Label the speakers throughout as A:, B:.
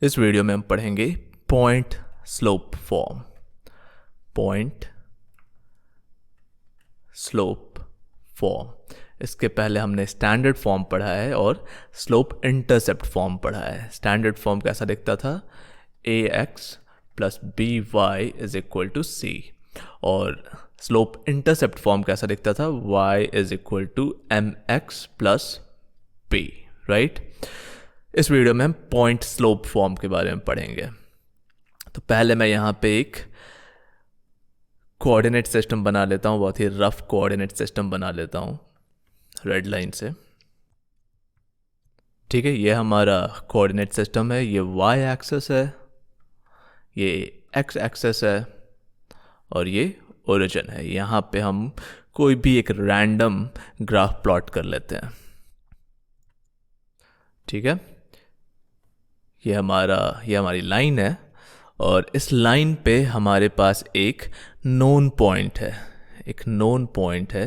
A: इस वीडियो में हम पढ़ेंगे point slope form. Point slope form, इसके पहले हमने स्टैंडर्ड फॉर्म पढ़ा है और स्लोप इंटरसेप्ट फॉर्म पढ़ा है। स्टैंडर्ड फॉर्म कैसा दिखता था? ax plus B Y is equal to C. और स्लोप इंटरसेप्ट फॉर्म कैसा दिखता था? y is equal to M X plus P, right. इस वीडियो में हम पॉइंट स्लोप फॉर्म के बारे में पढ़ेंगे। तो पहले मैं यहाँ पे एक कोऑर्डिनेट सिस्टम बना लेता हूँ, बहुत ही रफ कोऑर्डिनेट सिस्टम बना लेता हूँ रेड लाइन से। ठीक है, ये हमारा कोऑर्डिनेट सिस्टम है। ये वाई एक्सेस है, ये एक्स एक्सेस है और ये ओरिजिन है। यहाँ पे हम कोई भी एक रैंडम ग्राफ प्लॉट कर लेते हैं। ठीक है, ये हमारी लाइन है और इस लाइन पे हमारे पास एक नोन पॉइंट है। एक नोन पॉइंट है,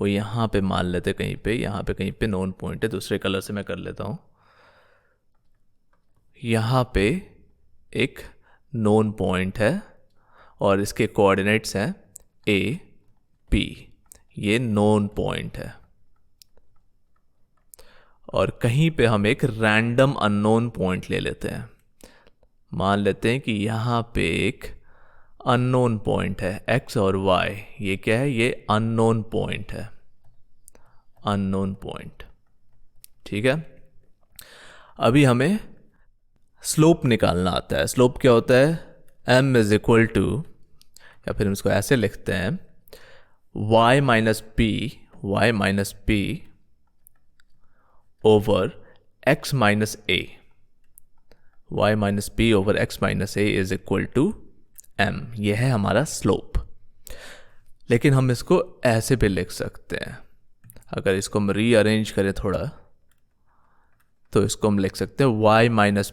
A: वो यहाँ पे मान लेते कहीं पे, यहाँ पे कहीं पे नोन पॉइंट है। दूसरे कलर से मैं कर लेता हूँ। यहाँ पे एक नोन पॉइंट है और इसके कोऑर्डिनेट्स हैं ए पी। ये नोन पॉइंट है और कहीं पे हम एक रैंडम अननोन पॉइंट ले लेते हैं। मान लेते हैं कि यहाँ पे एक अननोन पॉइंट है x और y। ये क्या है? ये अननोन पॉइंट है, अननोन पॉइंट। ठीक है, अभी हमें स्लोप निकालना आता है। स्लोप क्या होता है? m इज इक्वल टू, या फिर हम इसको ऐसे लिखते हैं, y minus p over x minus a. y minus p over x minus a is equal to m। यह है हमारा स्लोप। लेकिन हम इसको ऐसे भी लिख सकते हैं। अगर इसको हम रीअरेंज करें थोड़ा, तो इसको हम लिख सकते हैं y minus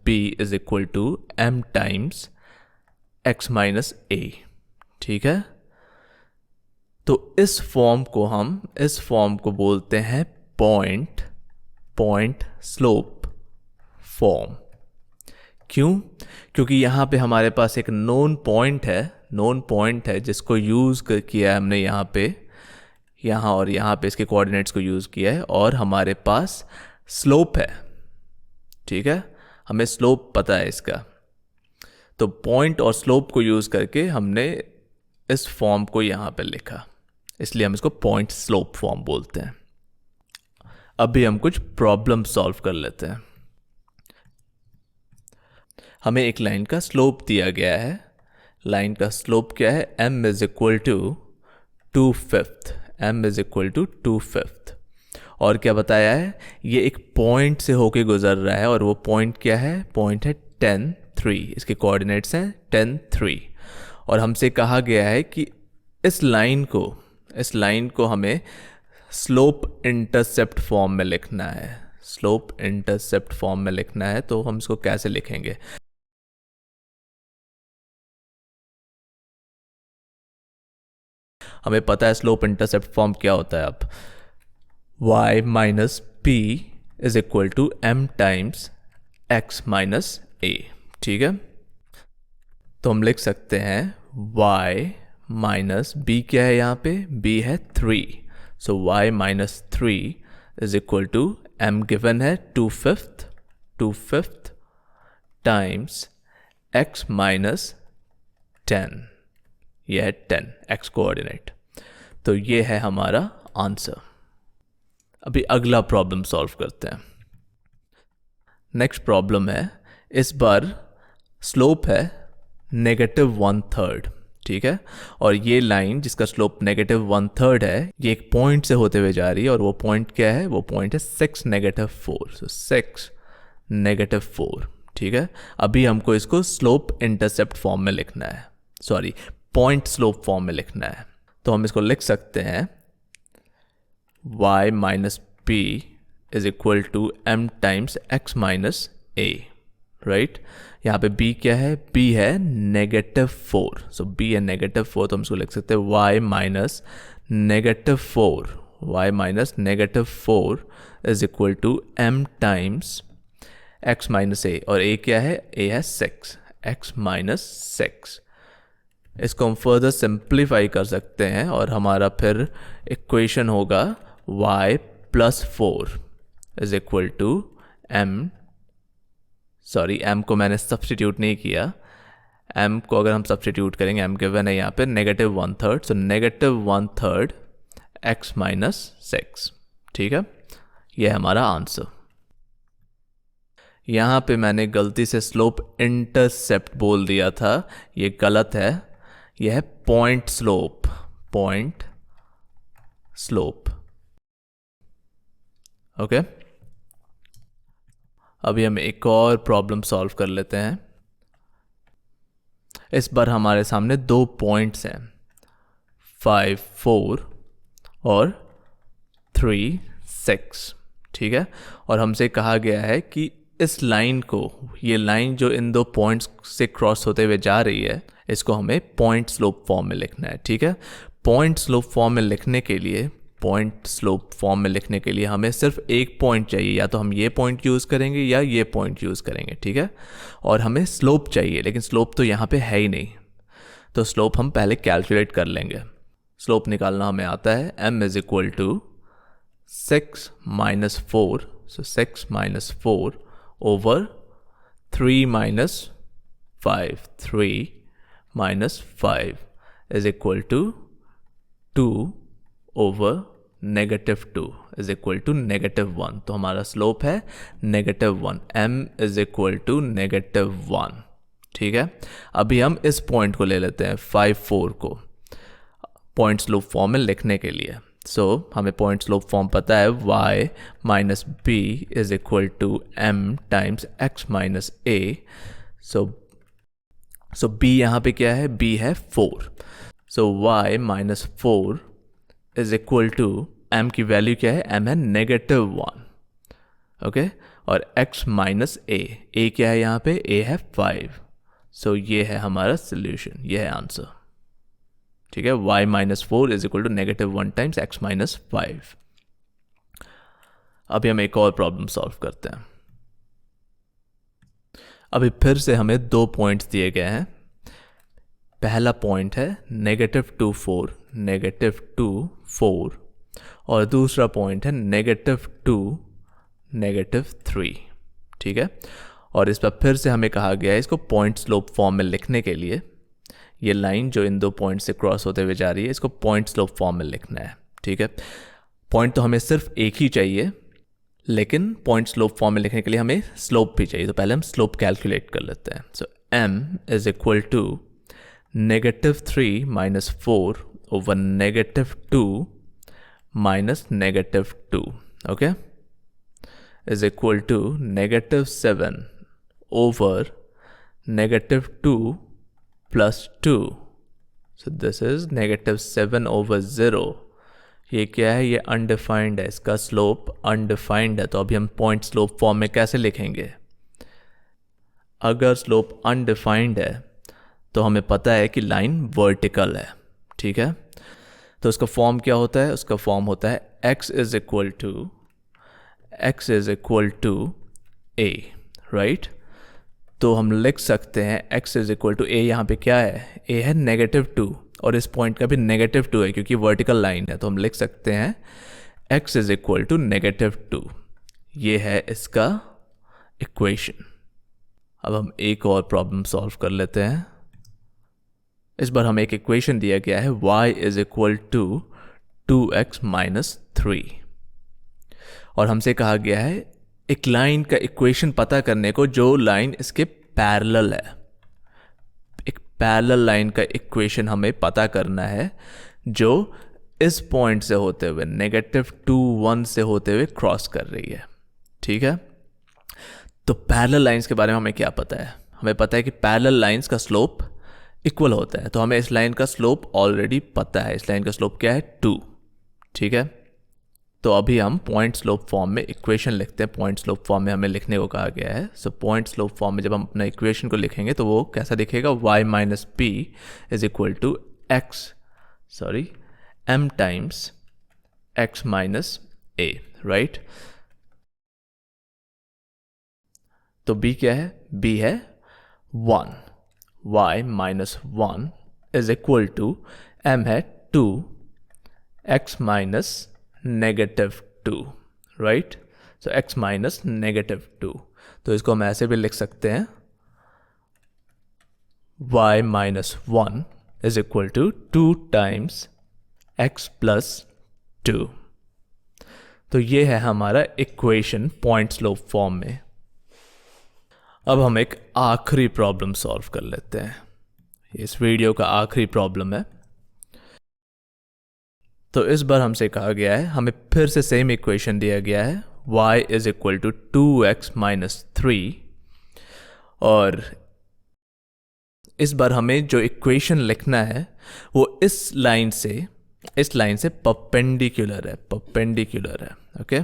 A: B is equal to m times x minus A. ठीक है, तो इस फॉर्म को बोलते हैं पॉइंट स्लोप फॉर्म। क्यों? क्योंकि यहाँ पे हमारे पास एक नोन पॉइंट है जिसको यूज़ किया है हमने यहाँ पे, यहाँ और यहाँ पे इसके कोऑर्डिनेट्स को यूज़ किया है और हमारे पास स्लोप है। ठीक है, हमें स्लोप पता है इसका। तो पॉइंट और स्लोप को यूज़ करके हमने इस फॉर्म को यहाँ पे लिखा, इसलिए हम इसको पॉइंट स्लोप फॉर्म बोलते हैं। अभी हम कुछ प्रॉब्लम सॉल्व कर लेते हैं। हमें एक लाइन का स्लोप दिया गया है। लाइन का स्लोप क्या है? m is equal to 2/5। m is equal to 2/5। और क्या बताया है? ये एक पॉइंट से होके गुजर रहा है और वो पॉइंट क्या है? पॉइंट है 10 3। इसके कोऑर्डिनेट्स हैं 10 3। और हमसे कहा गया है कि इस लाइन को हमें स्लोप इंटरसेप्ट फॉर्म में लिखना है। स्लोप इंटरसेप्ट फॉर्म में लिखना है, तो हम इसको कैसे लिखेंगे? हमें पता है स्लोप इंटरसेप्ट फॉर्म क्या होता है। अब y minus P is equal to m times x minus A. ठीक है, तो हम लिख सकते हैं y माइनस b क्या है? यहाँ पे b है 3। So y minus 3 is equal to m given है 2/5 टाइम्स x माइनस 10। यह है 10 x कोऑर्डिनेट। तो ये है हमारा आंसर। अभी अगला प्रॉब्लम सॉल्व करते हैं। नेक्स्ट प्रॉब्लम है, इस बार स्लोप है -1/3। ठीक है, और ये लाइन जिसका स्लोप -1/3 है, ये एक पॉइंट से होते हुए जा रही है और वो पॉइंट क्या है? वो पॉइंट है 6 -4। सो 6 -4। ठीक है, अभी हमको इसको स्लोप इंटरसेप्ट फॉर्म में लिखना है, सॉरी पॉइंट स्लोप फॉर्म में लिखना है। तो हम इसको लिख सकते हैं y minus P is equal to m times x minus a, right. यहाँ पे b क्या है? b है -4। सो b है -4, तो हम इसको लिख सकते हैं y minus -4 is equal to m times x minus A, और a क्या है, a है 6, x माइनस 6। इसको हम फर्दर सिंप्लीफाई कर सकते हैं और हमारा फिर इक्वेशन होगा y plus 4 is equal to m, sorry m को मैंने सब्सटीट्यूट नहीं किया, m को अगर हम सब्सटीट्यूट करेंगे, m गिवन है यहाँ पे -1/3, सो -1/3 x माइनस 6। ठीक है, ये है हमारा आंसर। यहाँ पे मैंने गलती से स्लोप इंटरसेप्ट बोल दिया था, ये गलत है, यह है point slope, point slope. Okay, अभी हम एक और प्रॉब्लम सॉल्व कर लेते हैं। इस बार हमारे सामने 2 पॉइंट्स हैं, 5, 4 और 3, 6। ठीक है, और हमसे कहा गया है कि इस लाइन को, ये लाइन जो इन 2 पॉइंट्स से क्रॉस होते हुए जा रही है, इसको हमें पॉइंट स्लोप फॉर्म में लिखना है। ठीक है, पॉइंट स्लोप फॉर्म में लिखने के लिए, पॉइंट स्लोप फॉर्म में लिखने के लिए हमें सिर्फ एक पॉइंट चाहिए, या तो हम ये पॉइंट यूज़ करेंगे या ये पॉइंट यूज़ करेंगे। ठीक है, और हमें स्लोप चाहिए, लेकिन स्लोप तो यहाँ पे है ही नहीं, तो स्लोप हम पहले कैलकुलेट कर लेंगे। स्लोप निकालना हमें आता है, m is equal to 6 minus 4, so 6 minus 4 over 3 minus 5, 3 minus 5 is equal to 2 over -2 is equal to -1। तो हमारा स्लोप है -1, m इज इक्वल टू -1। ठीक है, अभी हम इस पॉइंट को ले लेते हैं 5, 4 को पॉइंट स्लोप फॉर्म में लिखने के लिए। सो हमें पॉइंट स्लोप फॉर्म पता है, y minus B is equal to m times x minus a। So b यहाँ पे क्या है, b है 4, so y minus 4 is equal to, m की वैल्यू क्या है, m है -1। ओके, और x माइनस a क्या है यहाँ पे, a है 5। सो ये है हमारा सोल्यूशन, ये है आंसर। ठीक है, y minus 4 is equal to -1 times x minus 5। अभी हम एक और प्रॉब्लम सॉल्व करते हैं। अभी फिर से हमें 2 पॉइंट्स दिए गए हैं। पहला पॉइंट है -2, 4, -2, 4, और दूसरा पॉइंट है -2, -3। ठीक है, और इस पर फिर से हमें कहा गया है इसको पॉइंट स्लोप फॉर्म में लिखने के लिए, ये लाइन जो इन 2 पॉइंट से क्रॉस होते हुए जा रही है, इसको पॉइंट स्लोप फॉर्म में लिखना है। ठीक है, पॉइंट तो हमें सिर्फ एक ही चाहिए, लेकिन पॉइंट स्लोप फॉर्म में लिखने के लिए हमें स्लोप भी चाहिए, तो पहले हम स्लोप कैलकुलेट कर लेते हैं। So m is equal to -3 minus 4 over -2 minus -2, okay, is equal to -7 over -2 plus 2। So this is -7 over 0। ये क्या है, ये अनडिफाइंड है, इसका स्लोप अनडिफाइंड है। तो अभी हम पॉइंट स्लोप फॉर्म में कैसे लिखेंगे? अगर स्लोप अनडिफाइंड है तो हमें पता है कि लाइन वर्टिकल है। ठीक है, तो उसका फॉर्म क्या होता है? उसका फॉर्म होता है x is equal to a, right? तो हम लिख सकते हैं x is equal to a, यहाँ पे क्या है, a है -2, और इस पॉइंट का भी -2 है क्योंकि वर्टिकल लाइन है, तो हम लिख सकते हैं x इज इक्वल टू -2। ये है इसका इक्वेशन। अब हम एक और प्रॉब्लम सॉल्व कर लेते हैं। इस बार हमें एक इक्वेशन दिया गया है y is equal to 2x minus 3, और हमसे कहा गया है एक लाइन का इक्वेशन पता करने को जो लाइन इसके पैरेलल है। एक पैरेलल लाइन का इक्वेशन हमें पता करना है जो इस पॉइंट से होते हुए -2, 1 से होते हुए क्रॉस कर रही है। ठीक है, तो पैरेलल लाइंस के बारे में हमें क्या पता है? हमें पता है कि पैरेलल लाइंस का स्लोप इक्वल होता है, तो हमें इस लाइन का स्लोप ऑलरेडी पता है। इस लाइन का स्लोप क्या है? 2। ठीक है, तो अभी हम पॉइंट स्लोप फॉर्म में इक्वेशन लिखते हैं। पॉइंट स्लोप फॉर्म में हमें लिखने को कहा गया है। सो पॉइंट स्लोप फॉर्म में जब हम अपना इक्वेशन को लिखेंगे तो वो कैसा दिखेगा? y minus p is equal to m times x minus a, right? तो b क्या है, b है 1, y minus 1 is equal to m है 2, x minus -2, right. So x minus -2, तो इसको हम ऐसे भी लिख सकते हैं y minus 1 is equal to 2 times x plus 2। तो ये है हमारा इक्वेशन पॉइंट स्लोप फॉर्म में। अब हम एक आखिरी प्रॉब्लम सॉल्व कर लेते हैं, इस वीडियो का आखिरी प्रॉब्लम है। तो इस बार हमसे कहा गया है, हमें फिर से सेम इक्वेशन दिया गया है y is equal to 2x minus 3, और इस बार हमें जो इक्वेशन लिखना है वो इस लाइन से परपेंडिकुलर है, ओके,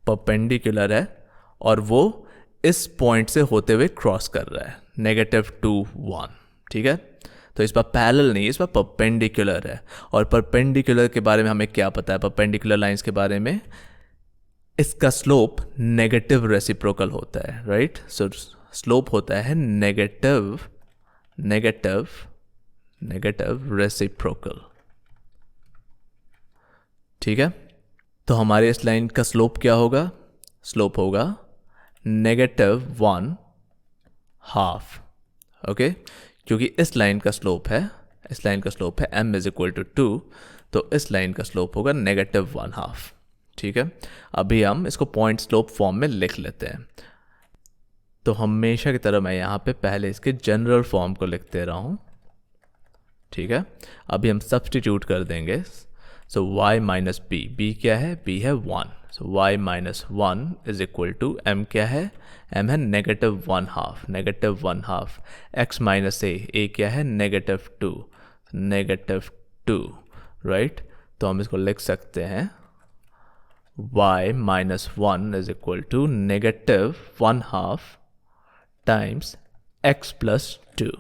A: परपेंडिकुलर है, और वो इस पॉइंट से होते हुए क्रॉस कर रहा है -2 1, ठीक है। तो इस बार पैरेलल नहीं, इस बार परपेंडिकुलर है। और परपेंडिकुलर के बारे में हमें क्या पता है, परपेंडिकुलर लाइंस के बारे में, इसका स्लोप नेगेटिव रेसिप्रोकल होता है, राइट। सो स्लोप होता है नेगेटिव रेसिप्रोकल, ठीक है। तो हमारे इस लाइन का स्लोप क्या होगा, स्लोप होगा -1/2, ओके, क्योंकि इस लाइन का स्लोप है m इज इक्वल टू 2, तो इस लाइन का स्लोप होगा -1/2, ठीक है। अभी हम इसको पॉइंट स्लोप फॉर्म में लिख लेते हैं। तो हमेशा की तरह मैं यहाँ पे पहले इसके जनरल फॉर्म को लिख दे रहा हूँ, ठीक है। अभी हम सब्स्टिट्यूट कर देंगे। सो y माइनस b क्या है, b है 1, so y minus 1 is equal to m क्या है, m है -1/2, x माइनस a क्या है -2, राइट। तो हम इसको लिख सकते हैं y minus 1 is equal to -1/2 times x plus 2।